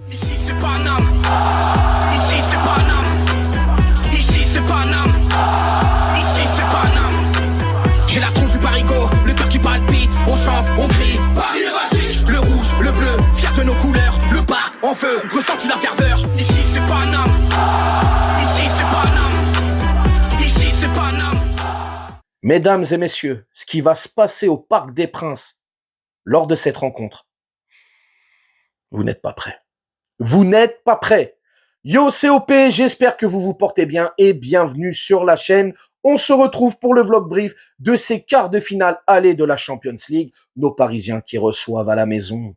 Ici c'est Paname. Ici c'est Paname. Ici c'est Paname. Ici c'est Paname. J'ai la tronche du parigot, le cœur qui palpite. On chante, on crie, Paris est magique. Le rouge, le bleu, fier de nos couleurs. Le parc en feu, ressens-tu la ferveur? Ici c'est Paname. Ici c'est Paname. Ici c'est Paname. Mesdames et messieurs, ce qui va se passer au Parc des Princes lors de cette rencontre, vous n'êtes pas prêts. Vous n'êtes pas prêts. Yo, c'est OP, j'espère que vous vous portez bien et bienvenue sur la chaîne. On se retrouve pour le vlog brief de ces quarts de finale aller de la Champions League. Nos Parisiens qui reçoivent à la maison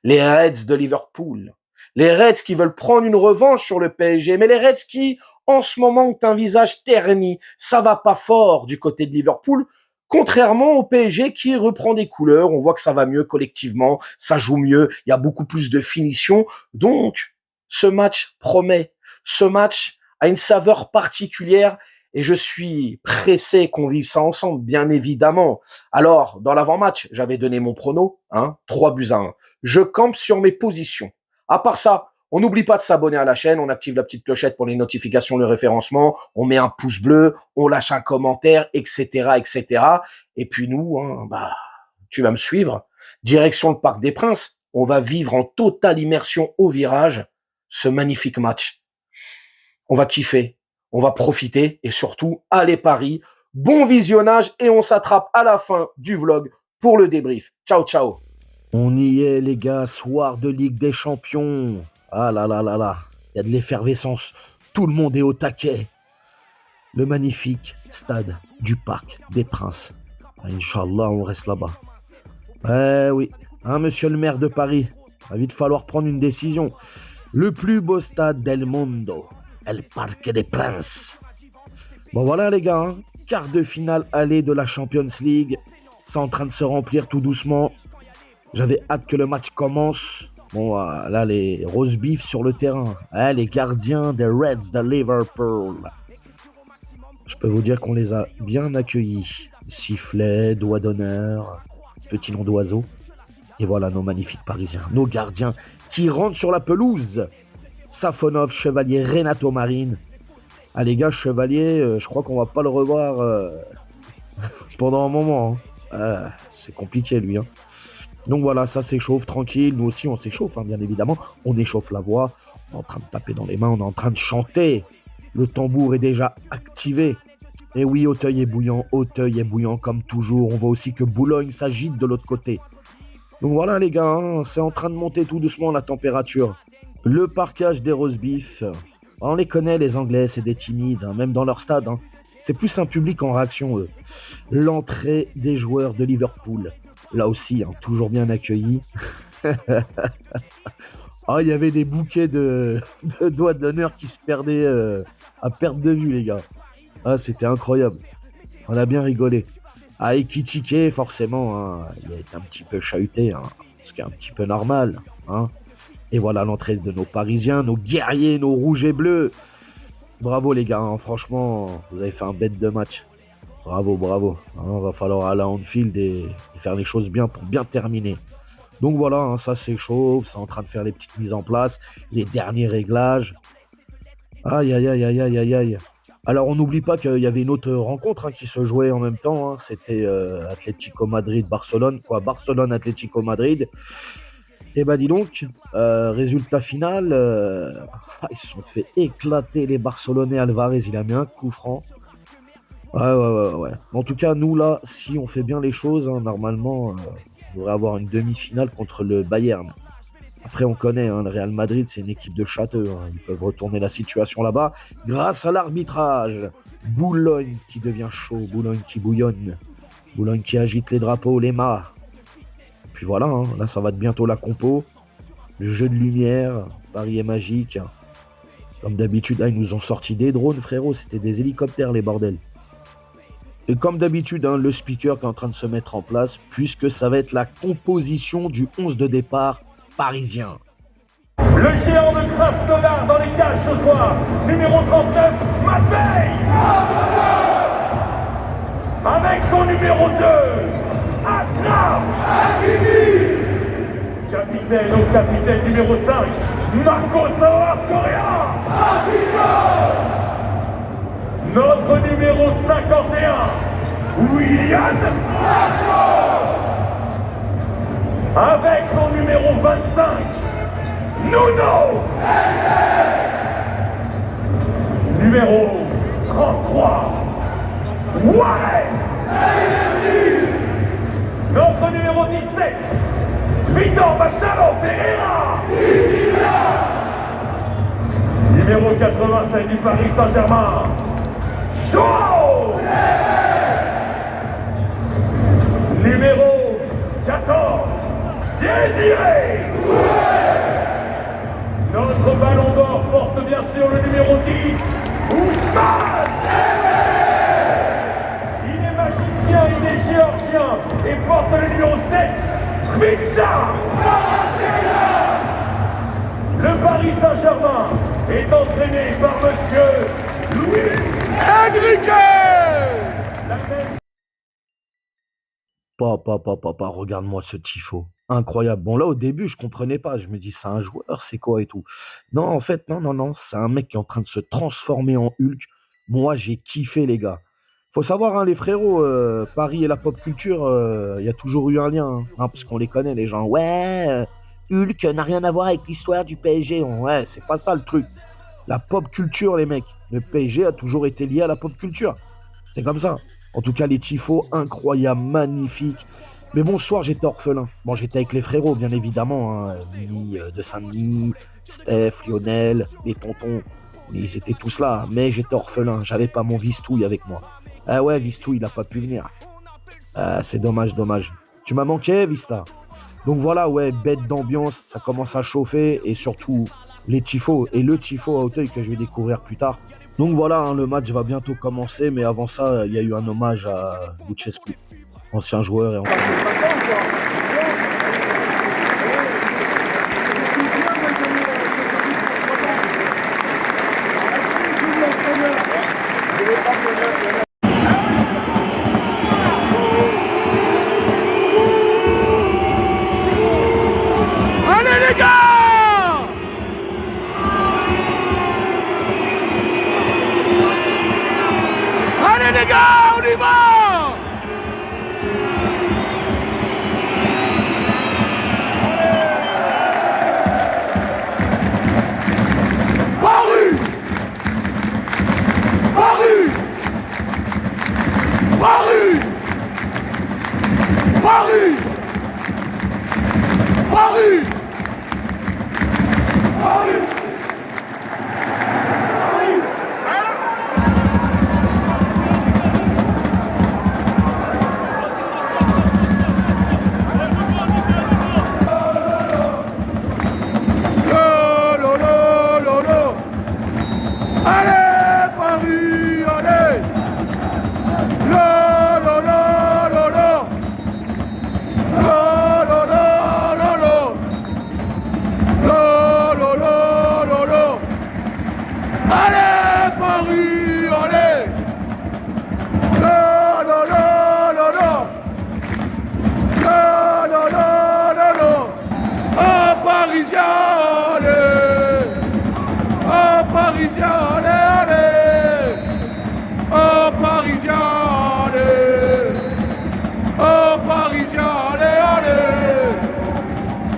les Reds de Liverpool. Les Reds qui veulent prendre une revanche sur le PSG, mais les Reds qui, en ce moment, ont un visage terni. Ça va pas fort du côté de Liverpool. Contrairement au PSG qui reprend des couleurs, on voit que ça va mieux collectivement, ça joue mieux, il y a beaucoup plus de finition. Donc, ce match promet. Ce match a une saveur particulière et je suis pressé qu'on vive ça ensemble, bien évidemment. Alors, dans l'avant-match, j'avais donné mon prono, 3-1. Je campe sur mes positions. À part ça, on n'oublie pas de s'abonner à la chaîne, on active la petite clochette pour les notifications, le référencement, on met un pouce bleu, on lâche un commentaire, etc., etc. Et puis nous, tu vas me suivre. Direction le Parc des Princes, on va vivre en totale immersion au virage ce magnifique match. On va kiffer, on va profiter et surtout, allez Paris, bon visionnage et on s'attrape à la fin du vlog pour le débrief. Ciao, ciao. On y est les gars, soir de Ligue des Champions. Ah là là là là, il y a de l'effervescence, tout le monde est au taquet. Le magnifique stade du Parc des Princes. Inch'Allah, on reste là-bas. Oui, monsieur le maire de Paris, il va vite falloir prendre une décision. Le plus beau stade del mundo, El Parque des Princes. Bon voilà les gars, quart de finale aller de la Champions League. C'est en train de se remplir tout doucement. J'avais hâte que le match commence. Bon, là, les roast beef sur le terrain. Les gardiens des Reds de Liverpool. Je peux vous dire qu'on les a bien accueillis. Sifflet, doigt d'honneur, petit nom d'oiseau. Et voilà nos magnifiques Parisiens, nos gardiens qui rentrent sur la pelouse. Safonov, Chevalier, Renato Marine. Ah les gars, Chevalier, je crois qu'on va pas le revoir pendant un moment. C'est compliqué lui. Donc voilà, ça s'échauffe tranquille. Nous aussi, on s'échauffe, bien évidemment. On échauffe la voix. On est en train de taper dans les mains. On est en train de chanter. Le tambour est déjà activé. Et oui, Auteuil est bouillant comme toujours. On voit aussi que Boulogne s'agite de l'autre côté. Donc voilà les gars, c'est en train de monter tout doucement la température. Le parquage des roast beef. On les connaît, les Anglais, c'est des timides, même dans leur stade. C'est plus un public en réaction, eux. L'entrée des joueurs de Liverpool. Là aussi, toujours bien accueilli. Il y avait des bouquets de doigts d'honneur qui se perdaient à perte de vue, les gars. C'était incroyable. On a bien rigolé. Ekitike, forcément, il a été un petit peu chahuté, ce qui est un petit peu normal. Et voilà l'entrée de nos Parisiens, nos guerriers, nos rouges et bleus. Bravo, les gars. Franchement, vous avez fait un bête de match. Bravo. Va falloir aller à Anfield et faire les choses bien pour bien terminer. Donc voilà, ça s'échauffe, c'est en train de faire les petites mises en place, les derniers réglages. Aïe. Alors on n'oublie pas qu'il y avait une autre rencontre qui se jouait en même temps. C'était Atlético Madrid-Barcelone, Barcelone-Atlético Madrid. Et dis donc, résultat final, ils se sont fait éclater les Barcelonais. Alvarez, il a mis un coup franc. Ouais. En tout cas, nous là, si on fait bien les choses, normalement, on devrait avoir une demi-finale contre le Bayern. Après, on connaît, le Real Madrid, c'est une équipe de châteux. Ils peuvent retourner la situation là-bas grâce à l'arbitrage. Boulogne qui devient chaud, Boulogne qui bouillonne, Boulogne qui agite les drapeaux, les mâts. Puis voilà, là, ça va être bientôt la compo. Le jeu de lumière, Paris est magique. Comme d'habitude, là, ils nous ont sorti des drones, frérot. C'était des hélicoptères, les bordels. Et comme d'habitude, le speaker qui est en train de se mettre en place, puisque ça va être la composition du 11 de départ parisien. Le géant de Krasnodar dans les cages ce soir, numéro 39, Matvei. Avec son numéro 2, Achraf Hakimi. Capitaine numéro 5, Marco South Korea. Notre numéro 51, William. Avec son numéro 25, Nuno. Numéro 33, Warren. Notre numéro 17, Vitor Machado Ferreira. Numéro 85 du Paris Saint-Germain, Joao. Numéro 14, Désiré. Notre ballon d'or porte bien sûr le numéro 10, Ousmane. Il est magicien, il est géorgien et porte le numéro 7, Mitja. Le Paris Saint-Germain est entraîné par monsieur Louis Enrique. La même Papa, regarde-moi ce tifo. Incroyable. Bon, là, au début, je comprenais pas. Je me dis, c'est un joueur, c'est quoi et tout. Non, en fait, non. C'est un mec qui est en train de se transformer en Hulk. Moi, j'ai kiffé, les gars. Faut savoir, hein, les frérots, Paris et la pop culture, il y a toujours eu un lien. Hein, parce qu'on les connaît, les gens. Ouais, Hulk n'a rien à voir avec l'histoire du PSG. Ouais, c'est pas ça le truc. La pop culture, les mecs. Le PSG a toujours été lié à la pop culture. C'est comme ça. En tout cas, les tifos, incroyables, magnifiques. Mais bon, ce soir, j'étais orphelin. Bon, j'étais avec les frérots, bien évidemment. Hein. Mimi de Saint-Denis, Steph, Lionel, les tontons. Ils étaient tous là. Mais j'étais orphelin. J'avais pas mon Vistouille avec moi. Ah ouais, Vistouille, il a pas pu venir. Ah, c'est dommage. Tu m'as manqué, Vista. Donc voilà, ouais, bête d'ambiance. Ça commence à chauffer. Et surtout, les tifos. Et le tifo à Auteuil que je vais découvrir plus tard. Donc voilà, hein, le match va bientôt commencer, mais avant ça, il y a eu un hommage à Lucescu, ancien joueur et ancien... Allez les gars! Allez les gars, on y va! Paris! Paris! Paris! Paris! Paris! Paris! Allez, Paris, allez! La la la la la! La la la la la! La la la la la! Allez, Paris, allez! La la la la la! La la la la la! Ah, Parisien, allez! Ah, Parisien, allez! Oh Parisien, allez! Oh Parisien, allez!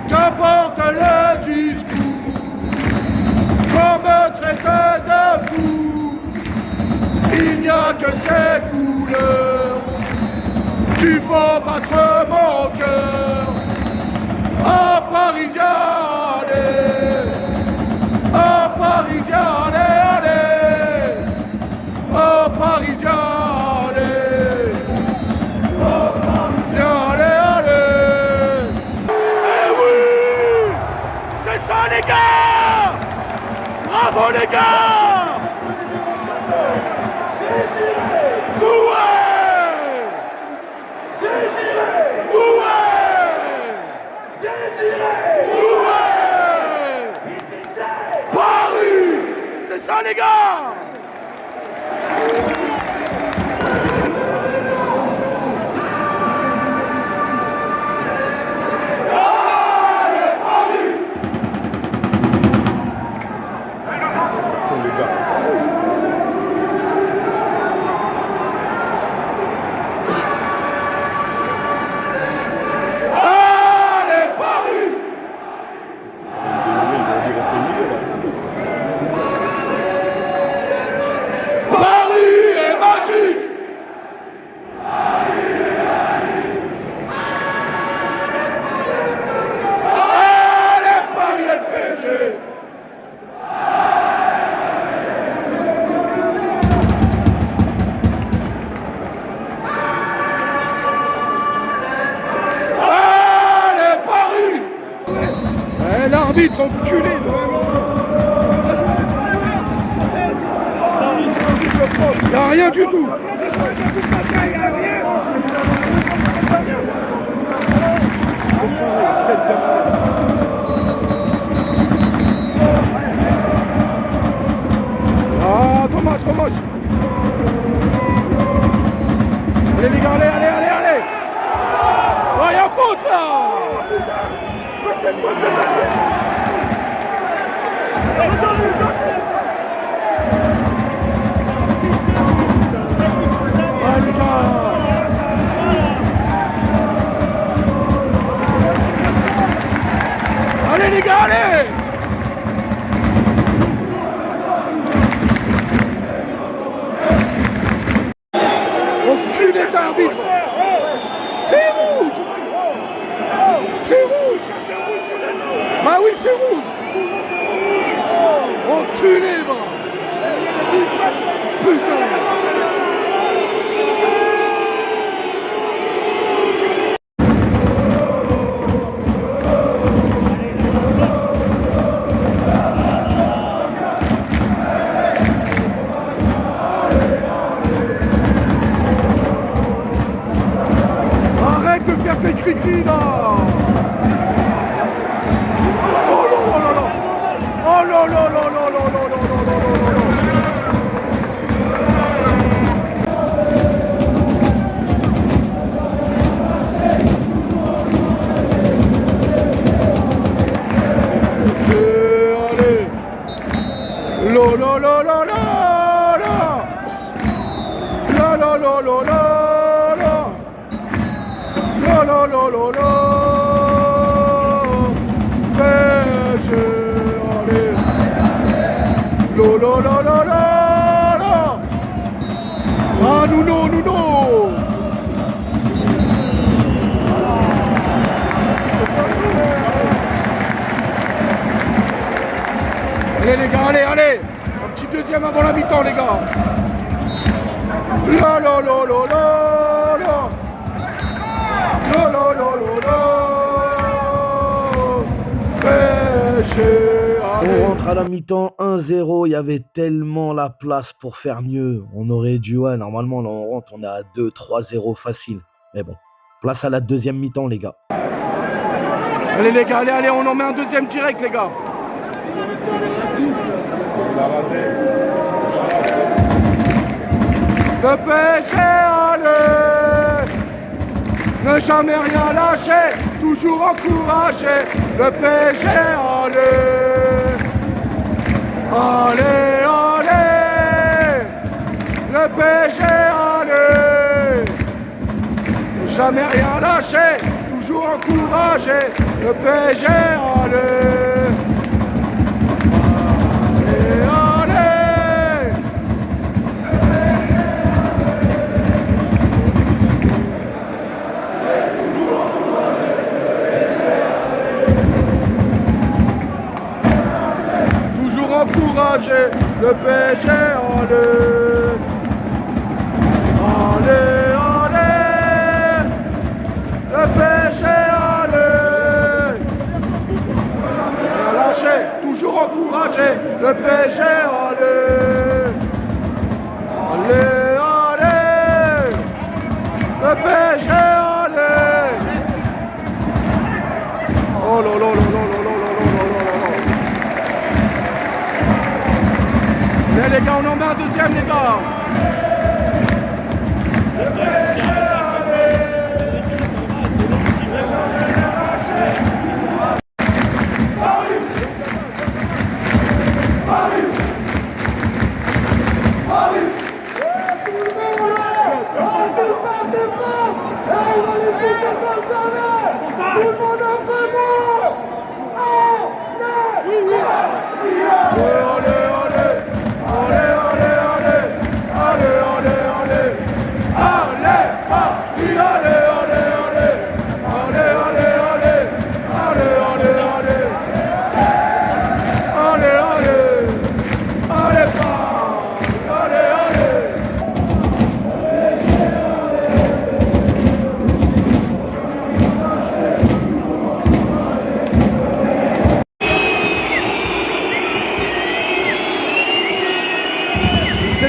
Qu'importe le discours, qu'on me traite de fou, il n'y a que ces couleurs qui font battre mon cœur. Oh Parisien, allez! Oh Parisien, allez! Oh Parisien, allez! Oh Parisien, allez! Eh oui! C'est ça les gars! Bravo les gars! Doué! Doué! Doué! Paris! C'est ça les gars! Eh, l'arbitre enculé, vraiment. Il a rien du tout. Ah, dommage, dommage. Allez les gars, allez, allez, allez, allez. Oh, il y a faute là. Ah les gars. Allez les gars, allez. Enculé d'arbitre. C'est rouge. C'est rouge. Bah oui, c'est rouge. Enculé, va. Putain. Arrête de faire tes cris-cris là. Oh là là là là. Oh là là là là là là là là là là. Allez. Lo lo lo lo lo lo. La la la la la la. La la la la la. PSG, allez. Lo la la la la la. Ah nous non, nous non. Allez les gars, allez, allez. Un petit deuxième avant la mi-temps les gars. La la la la la la. La la la la la. PSG, allez. On rentre à la mi-temps 1-0, il y avait tellement la place pour faire mieux. On aurait dû, ouais, normalement là on rentre, on est à 2-3-0 facile. Mais bon, place à la deuxième mi-temps les gars. Allez les gars, allez, allez, on en met un deuxième direct les gars. Le PSG, allez. Ne jamais rien lâcher, toujours encourager. Le PSG, allez. Allez, allez. Le PSG, allez. Ne jamais rien lâcher, toujours encourager. Le PSG, allez. Encourager le PSG, allez. Allez, allez. Le PSG, allez. Rien lâcher, toujours encourager le PSG, allez. Allez, allez. Le PSG, allez. Oh là là là là là là là là là là. Allez les gars, on en met un deuxième les gars. Allez,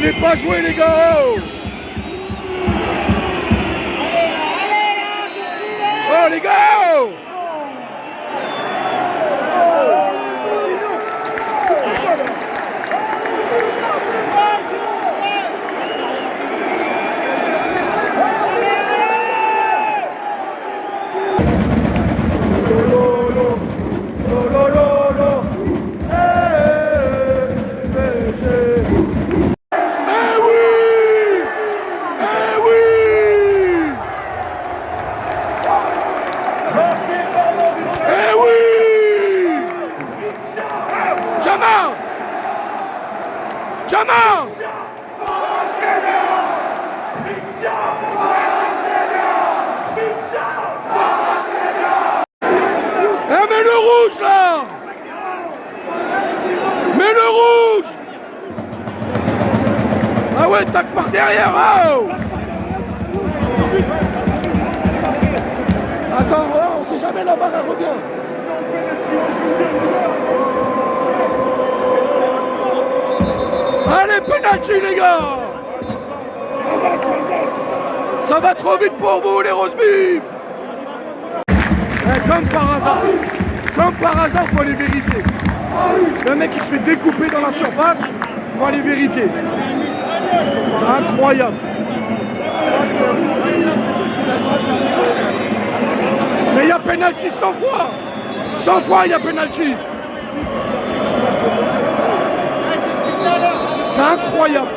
savez pas jouer, les gars. Oh, les gars. Jamal! Eh, mets le rouge là! Mets le rouge! Ah ouais, tac par derrière! Oh! Attends, on sait jamais, la barre elle revient. Allez, penalty les gars! Ça va trop vite pour vous les roast beef! Comme par hasard, faut aller vérifier. Le mec il se fait découper dans la surface, faut aller vérifier. C'est incroyable. Mais il y a penalty 100 fois! 100 fois il y a penalty! C'est incroyable!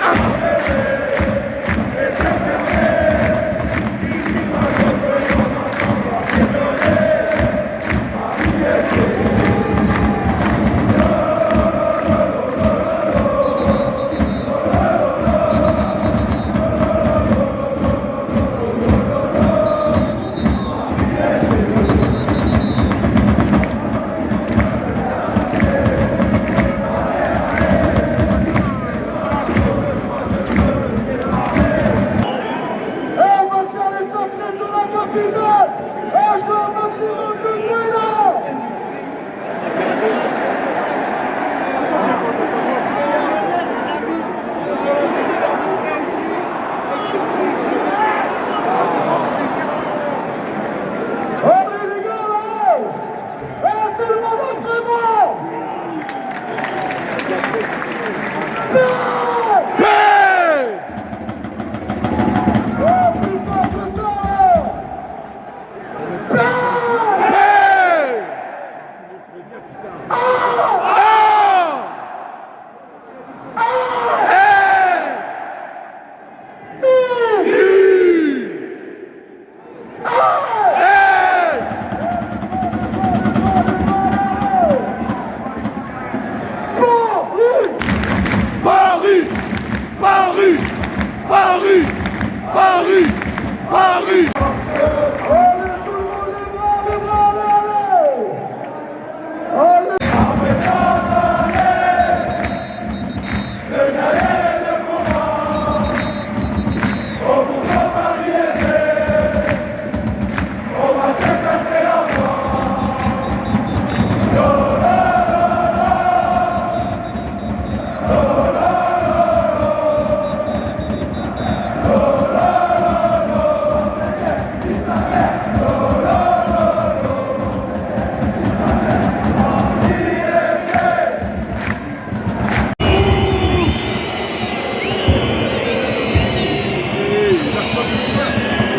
Paris!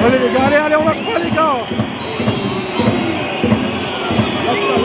Allez les gars, allez, on lâche pas les gars! Lâche pas!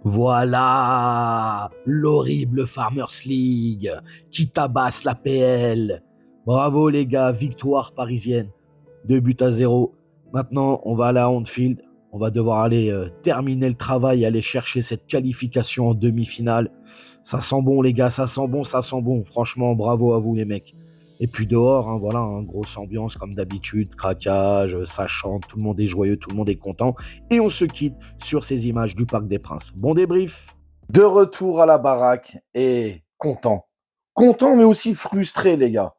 Voilà l'horrible Farmers League qui tabasse la PL. Bravo les gars, victoire parisienne. 2-0. Maintenant, on va aller à Anfield. On va devoir aller terminer le travail, aller chercher cette qualification en demi-finale. Ça sent bon, les gars, ça sent bon, ça sent bon. Franchement, bravo à vous, les mecs. Et puis dehors, hein, voilà, grosse ambiance comme d'habitude, craquage, ça chante, tout le monde est joyeux, tout le monde est content. Et on se quitte sur ces images du Parc des Princes. Bon débrief. De retour à la baraque et content. Content mais aussi frustré, les gars.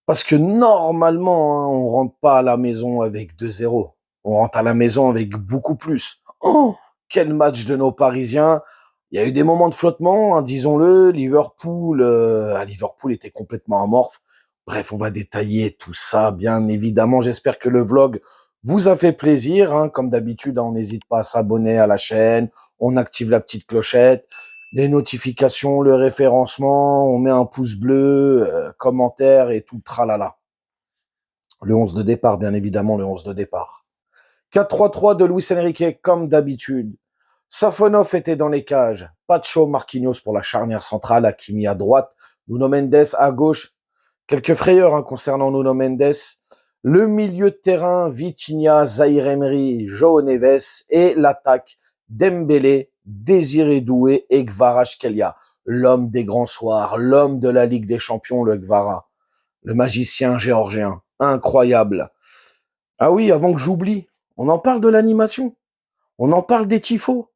Parce que normalement, hein, on rentre pas à la maison avec 2-0. On rentre à la maison avec beaucoup plus. Oh, quel match de nos Parisiens. Il y a eu des moments de flottement, hein, disons-le. Liverpool était complètement amorphe. Bref, on va détailler tout ça, bien évidemment. J'espère que le vlog vous a fait plaisir. Hein. Comme d'habitude, hein, on n'hésite pas à s'abonner à la chaîne. On active la petite clochette, les notifications, le référencement. On met un pouce bleu, commentaire et tout le tralala. Le 11 de départ, bien évidemment, le 11 de départ. 4-3-3 de Luis Enrique, comme d'habitude. Safonov était dans les cages. Pacho, Marquinhos pour la charnière centrale. Hakimi à droite. Nuno Mendes à gauche. Quelques frayeurs hein, concernant Nuno Mendes. Le milieu de terrain, Vitinha, Zaïre Emery, João Neves. Et l'attaque, Dembélé, Désiré Doué et Kvaratskhelia. L'homme des grands soirs, l'homme de la Ligue des Champions, le Kvara. Le magicien géorgien. Incroyable. Ah oui, avant que j'oublie, on en parle de l'animation. On en parle des tifos.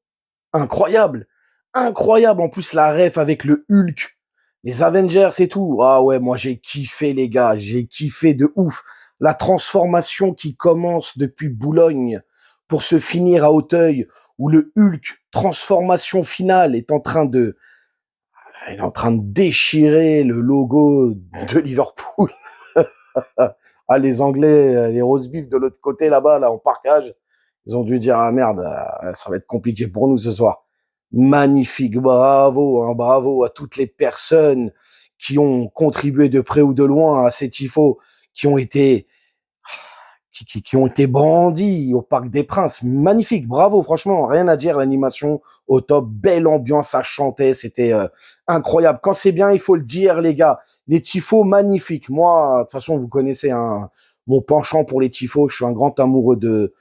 Incroyable. Incroyable. En plus, la ref avec le Hulk, les Avengers et tout. Ah ouais, moi j'ai kiffé, les gars. J'ai kiffé de ouf. La transformation qui commence depuis Boulogne pour se finir à Auteuil, où le Hulk, transformation finale, il est en train de déchirer le logo de Liverpool. Ah, les Anglais, les roast beef de l'autre côté là-bas, là, en parkage, ils ont dû dire, ah merde, ça va être compliqué pour nous ce soir. Magnifique, bravo, hein, bravo à toutes les personnes qui ont contribué de près ou de loin à ces tifos, qui ont été brandis au Parc des Princes. Magnifique, bravo, franchement, rien à dire, l'animation au top, belle ambiance, ça chantait, c'était incroyable. Quand c'est bien, il faut le dire, les gars. Les tifos, magnifiques. Moi, de toute façon, vous connaissez hein, mon penchant pour les tifos, je suis un grand amoureux de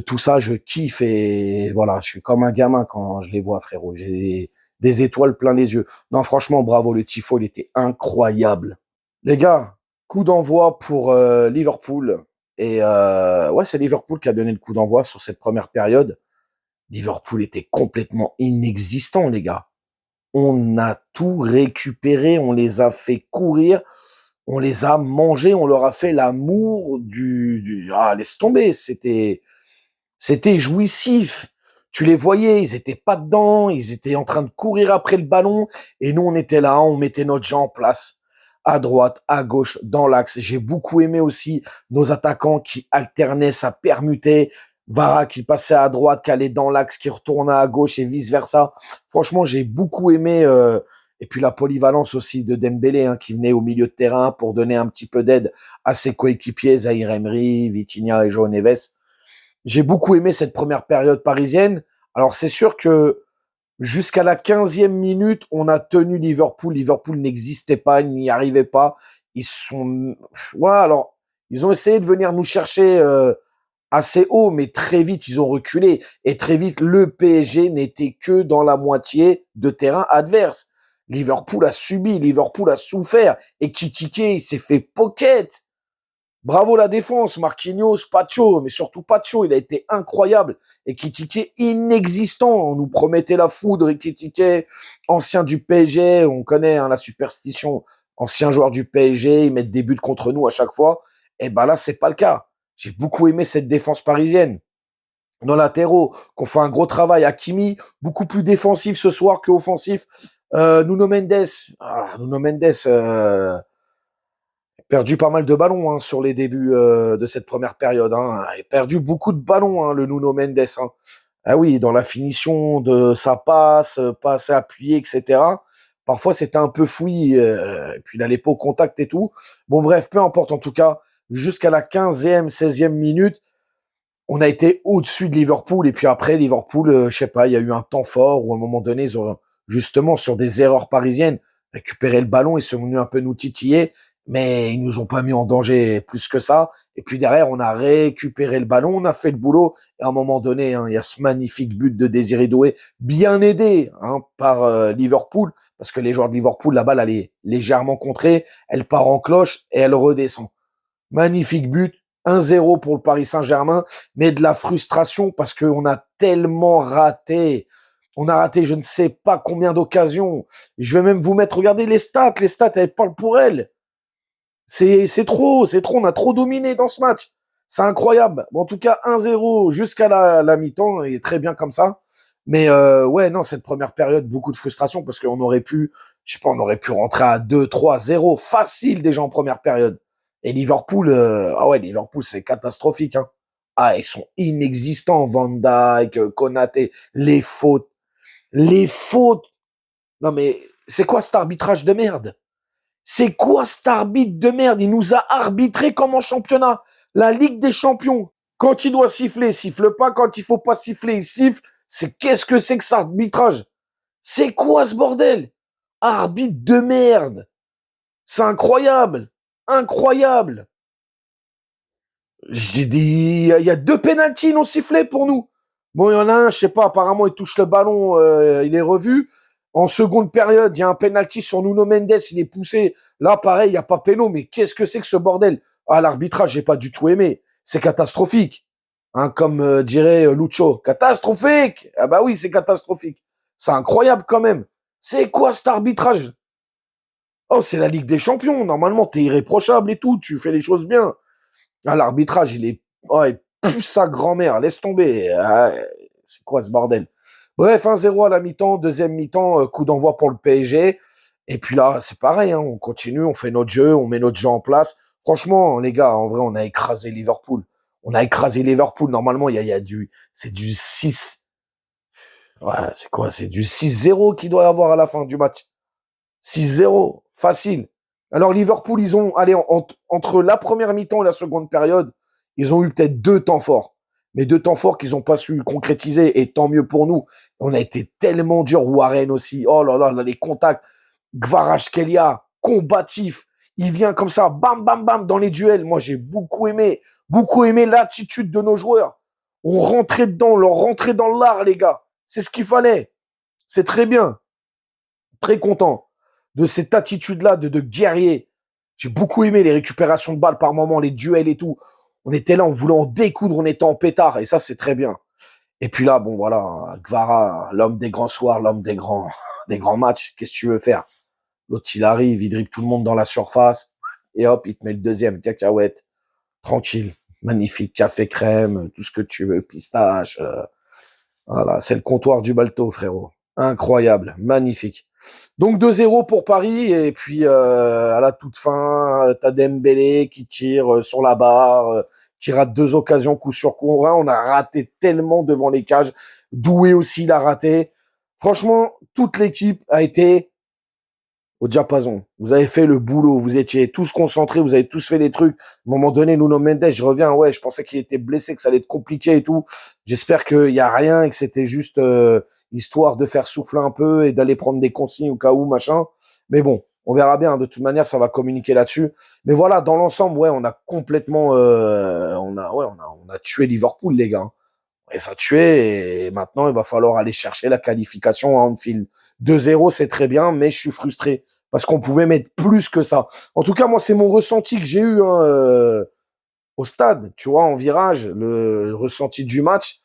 tout ça, je kiffe et voilà, je suis comme un gamin quand je les vois, frérot. J'ai des étoiles plein les yeux. Non, franchement, bravo, le tifo, il était incroyable. Les gars, coup d'envoi pour Liverpool. Et ouais, c'est Liverpool qui a donné le coup d'envoi sur cette première période. Liverpool était complètement inexistant, les gars. On a tout récupéré, on les a fait courir, on les a mangés, on leur a fait l'amour Ah, laisse tomber, c'était jouissif. Tu les voyais, ils étaient pas dedans, ils étaient en train de courir après le ballon, et nous, on était là, on mettait notre jeu en place. À droite, à gauche, dans l'axe. J'ai beaucoup aimé aussi nos attaquants qui alternaient, ça permutait. Vara qui passait à droite, qui allait dans l'axe, qui retournait à gauche et vice versa. Franchement, j'ai beaucoup aimé. Et puis la polyvalence aussi de Dembélé, hein, qui venait au milieu de terrain pour donner un petit peu d'aide à ses coéquipiers, Zaïre Emery, Vitinha et João Neves. J'ai beaucoup aimé cette première période parisienne. Alors c'est sûr que jusqu'à la 15e minute, on a tenu Liverpool. Liverpool n'existait pas, il n'y arrivait pas. Alors, ils ont essayé de venir nous chercher assez haut, mais très vite, ils ont reculé. Et très vite, le PSG n'était que dans la moitié de terrain adverse. Liverpool a subi, Liverpool a souffert. Et Kitike, il s'est fait pocket. Bravo la défense, Marquinhos, Pacho, mais surtout Pacho, il a été incroyable. Et Kitike, inexistant. On nous promettait la foudre et Kitike, ancien du PSG, on connaît hein, la superstition, ancien joueur du PSG, ils mettent des buts contre nous à chaque fois. Et ben là, c'est pas le cas. J'ai beaucoup aimé cette défense parisienne. Nos latéraux, qu'on fait un gros travail. Hakimi, beaucoup plus défensif ce soir qu'offensif. Nuno Mendes, perdu pas mal de ballons hein, sur les débuts de cette première période. Hein. Il a perdu beaucoup de ballons, hein, le Nuno Mendes. Hein. Ah oui, dans la finition de sa passe appuyée, etc. Parfois, c'était un peu fouillis. Et puis, il n'allait pas au contact et tout. Bon, bref, peu importe. En tout cas, jusqu'à la 15e, 16e minute, on a été au-dessus de Liverpool. Et puis après, Liverpool, je sais pas, il y a eu un temps fort où à un moment donné, ils ont justement, sur des erreurs parisiennes, récupéré le ballon. Ils sont venus un peu nous titiller. mais ils nous ont pas mis en danger plus que ça. Et puis derrière, on a récupéré le ballon, on a fait le boulot. Et à un moment donné, hein, il y a ce magnifique but de Désiré Doué, bien aidé par Liverpool, parce que les joueurs de Liverpool, la balle, elle est légèrement contrée, elle part en cloche et elle redescend. Magnifique but, 1-0 pour le Paris Saint-Germain, mais de la frustration parce qu'on a tellement raté. On a raté je ne sais pas combien d'occasions. Je vais même vous mettre, regardez les stats, elles parlent pour elles. C'est trop, on a trop dominé dans ce match. C'est incroyable. Bon, en tout cas, 1-0 jusqu'à la mi-temps, et très bien comme ça. Mais ouais, non, cette première période, beaucoup de frustration parce qu'on aurait pu, je sais pas, on aurait pu rentrer à 2-3-0 facile déjà en première période. Et Liverpool, ah ouais, Liverpool, c'est catastrophique. Hein. Ah, ils sont inexistants, Van Dijk, Konaté, les fautes. Les fautes. Non mais, c'est quoi cet arbitrage de merde? C'est quoi cet arbitre de merde? Il nous a arbitré comme en championnat. La Ligue des Champions. Quand il doit siffler, il siffle pas. Quand il faut pas siffler, il siffle. Qu'est-ce que c'est que cet arbitrage? C'est quoi ce bordel? Arbitre de merde. C'est incroyable. Incroyable. J'ai dit, il y a 2 pénaltys non sifflés pour nous. Bon, il y en a un, je sais pas, apparemment il touche le ballon, il est revu. En seconde période, il y a un penalty sur Nuno Mendes, il est poussé. Là, pareil, il n'y a pas péno, mais qu'est-ce que c'est que ce bordel? Ah, l'arbitrage, j'ai pas du tout aimé. C'est catastrophique. Hein, comme dirait Lucho. Catastrophique! Ah bah oui, c'est catastrophique. C'est incroyable quand même. C'est quoi cet arbitrage? Oh, c'est la Ligue des Champions. Normalement, t'es irréprochable et tout. Tu fais les choses bien. Ah, l'arbitrage, il pue sa grand-mère. Laisse tomber. Ah, c'est quoi ce bordel? Bref, 1-0 à la mi-temps, deuxième mi-temps, coup d'envoi pour le PSG. Et puis là, c'est pareil, hein, on continue, on fait notre jeu, on met notre jeu en place. Franchement, les gars, en vrai, on a écrasé Liverpool. On a écrasé Liverpool. Normalement, c'est du 6. Ouais, c'est quoi? C'est du 6-0 qu'il doit y avoir à la fin du match. 6-0, facile. Alors Liverpool, ils ont, allez, entre la première mi-temps et la seconde période, ils ont eu peut-être 2 temps forts. Mais 2 temps forts qu'ils n'ont pas su concrétiser, et tant mieux pour nous. On a été tellement dur, Warren aussi. Oh là là, les contacts. Kvaratskhelia, combatif. Il vient comme ça, bam, bam, bam, dans les duels. Moi, j'ai beaucoup aimé l'attitude de nos joueurs. On rentrait dedans, on leur rentrait dans l'art, les gars. C'est ce qu'il fallait. C'est très bien. Très content de cette attitude-là de guerrier. J'ai beaucoup aimé les récupérations de balles par moment, les duels et tout. On était là, on voulait en découdre, on était en pétard, et ça, c'est très bien. Et puis là, bon, voilà, Kvara, l'homme des grands soirs, l'homme des grands matchs, qu'est-ce que tu veux faire? L'autre, il arrive, il dribble tout le monde dans la surface, et hop, il te met le deuxième, cacahuète, tranquille, magnifique, café crème, tout ce que tu veux, pistache, voilà, c'est le comptoir du Balto, frérot. Incroyable, magnifique. Donc 2-0 pour Paris, et puis à la toute fin, t'as Dembélé qui tire sur la barre, qui rate 2 occasions coup sur coup. On a raté tellement devant les cages. Doué aussi, il a raté. Franchement, toute l'équipe a été au diapason. Vous avez fait le boulot, vous étiez tous concentrés, vous avez tous fait des trucs. À un moment donné, Nuno Mendes, je reviens, ouais, je pensais qu'il était blessé, que ça allait être compliqué et tout. J'espère qu'il y a rien et que c'était juste histoire de faire souffler un peu et d'aller prendre des consignes au cas où, machin. Mais bon, on verra bien. De toute manière, ça va communiquer là-dessus. Mais voilà, dans l'ensemble, ouais, on a complètement, on a tué Liverpool, les gars. Et ça tué, et maintenant, il va falloir aller chercher la qualification à Anfield. 2-0, c'est très bien, mais je suis frustré. Parce qu'on pouvait mettre plus que ça. En tout cas, moi, c'est mon ressenti que j'ai eu au stade, tu vois, en virage, le ressenti du match.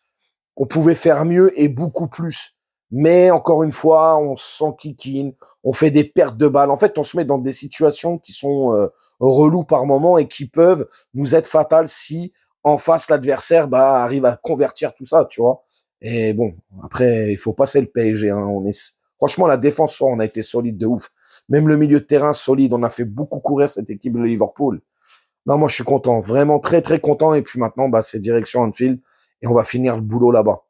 On pouvait faire mieux et beaucoup plus. Mais encore une fois, on s'enquiquine, on fait des pertes de balles. En fait, on se met dans des situations qui sont reloues par moment et qui peuvent nous être fatales si en face l'adversaire arrive à convertir tout ça, tu vois. Et bon, après, il faut passer le PSG. Hein. Franchement, la défense, on a été solide de ouf. Même le milieu de terrain solide, on a fait beaucoup courir cette équipe de Liverpool. Non, moi, je suis content, vraiment très, très content. Et puis maintenant, c'est direction Anfield et on va finir le boulot là-bas.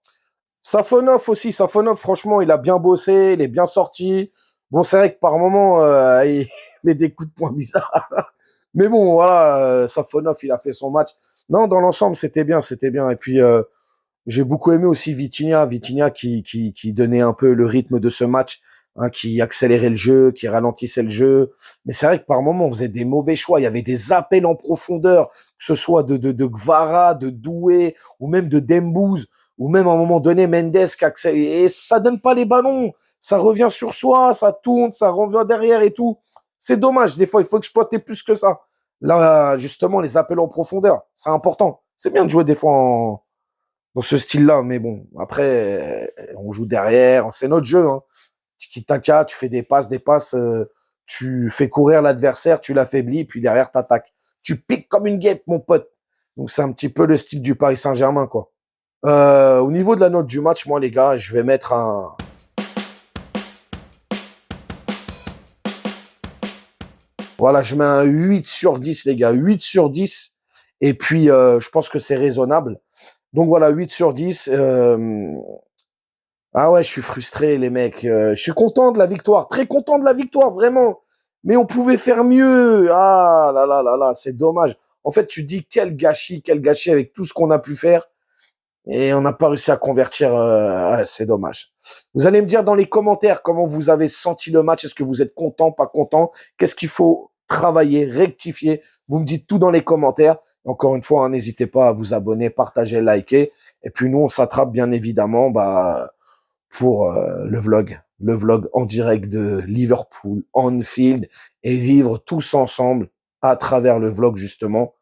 Safonov aussi, Safonov, franchement, il a bien bossé, il est bien sorti. Bon, c'est vrai que par moment, il met des coups de poing bizarres. Mais bon, voilà, Safonov, il a fait son match. Non, dans l'ensemble, c'était bien, c'était bien. Et puis, j'ai beaucoup aimé aussi Vitinha qui donnait un peu le rythme de ce match hein, qui accélérait le jeu, qui ralentissait le jeu. Mais c'est vrai que par moments, on faisait des mauvais choix. Il y avait des appels en profondeur, que ce soit de Gvara, de Doué, ou même de Dembouz, ou même à un moment donné, Mendes qui accélère. Et ça donne pas les ballons. Ça revient sur soi, ça tourne, ça revient derrière et tout. C'est dommage. Des fois, il faut exploiter plus que ça. Là, justement, les appels en profondeur, c'est important. C'est bien de jouer des fois dans ce style-là, mais bon, après, on joue derrière, c'est notre jeu, hein. Tiki-taka, tu fais des passes, tu fais courir l'adversaire, tu l'affaiblis, puis derrière, t'attaques. Tu piques comme une guêpe, mon pote. Donc, c'est un petit peu le style du Paris Saint-Germain, quoi. Au niveau de la note du match, moi, les gars, je vais mettre Voilà, je mets un 8 sur 10, les gars. 8 sur 10. Et puis, je pense que c'est raisonnable. Donc, voilà, 8 sur 10. Ah ouais, je suis frustré, les mecs. Je suis content de la victoire. Très content de la victoire, vraiment. Mais on pouvait faire mieux. Ah là là là là, c'est dommage. En fait, tu dis quel gâchis avec tout ce qu'on a pu faire. Et on n'a pas réussi à convertir. C'est dommage. Vous allez me dire dans les commentaires comment vous avez senti le match. Est-ce que vous êtes content, pas content? Qu'est-ce qu'il faut travailler, rectifier? Vous me dites tout dans les commentaires. Encore une fois, hein, n'hésitez pas à vous abonner, partager, liker. Et puis nous, on s'attrape bien évidemment pour le vlog en direct de Liverpool, Anfield, et vivre tous ensemble à travers le vlog justement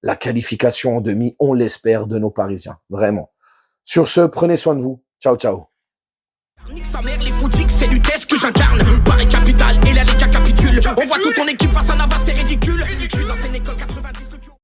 la qualification en demi, on l'espère, de nos Parisiens. Vraiment. Sur ce, prenez soin de vous. Ciao, ciao. Nique sa mère, les foutiques, c'est l'UTES que j'incarne. Paris capitale, et là les gars capitulent. On voit toute ton équipe face à Navas.